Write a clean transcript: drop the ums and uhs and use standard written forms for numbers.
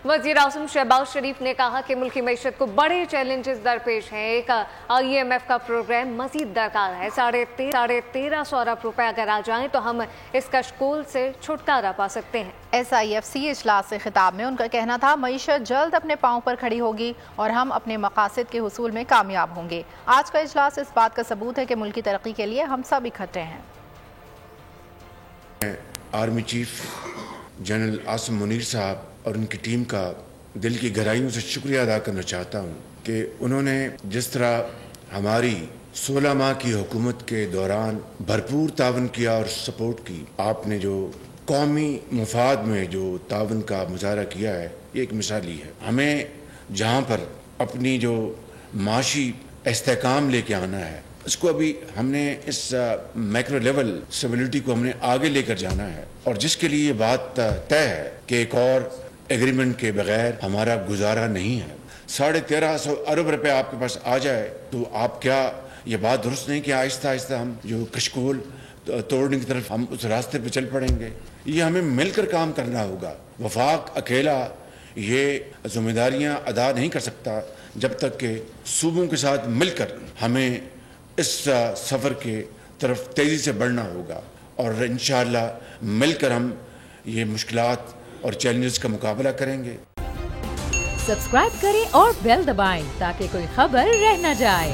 वज़ीर आज़म शहबाज शरीफ ने कहा कि मुल्की मईशत को बड़े चैलेंजेस दरपेश हैं। एक IMF का प्रोग्राम मजीद दरकार है। 1350 अरब रुपए अगर आ जाएं तो हम इस कशकोल से छुटकारा पा सकते हैं। SIFC इजलास से खिताब में उनका कहना था, मईशत जल्द अपने पाँव पर खड़ी होगी और हम अपने मकासद के हुसूल में कामयाब होंगे। आज का इजलास इस बात का सबूत है कि मुल्की तरक्की के लिए हम सब इकट्ठे हैं। Army chief general Asim Munir साहब और उनकी टीम का दिल की गहराइयों से शुक्रिया अदा करना चाहता हूँ कि उन्होंने जिस तरह हमारी 16 माह की हुकूमत के दौरान भरपूर तावन किया और सपोर्ट की। आपने जो कौमी मुफाद में जो तावन का मुजाहरा किया है, ये एक मिसाली है। हमें जहाँ पर अपनी जो माशी इस्तेहकाम लेके आना है, इसको अभी हमने इस मैक्रो लेवल स्टेबिलिटी को हमने आगे लेकर जाना है, और जिसके लिए ये बात तय है कि एक और एग्रीमेंट के बगैर हमारा गुजारा नहीं है। 1350 अरब रुपए आपके पास आ जाए तो आप क्या ये बात दुरुस्त नहीं कि आहिस्ता आहिस्ता हम जो कशकोल तोड़ने की तरफ हम उस रास्ते पे चल पड़ेंगे? ये हमें मिलकर काम करना होगा। वफाक अकेला ये जिम्मेदारियां अदा नहीं कर सकता जब तक कि सूबों के साथ मिलकर हमें इस सफ़र के तरफ तेज़ी से बढ़ना होगा, और इंशाअल्लाह मिलकर हम ये मुश्किलात और चैलेंजेस का मुकाबला करेंगे। सब्सक्राइब करें और बेल दबाएं ताकि कोई खबर रह न जाए।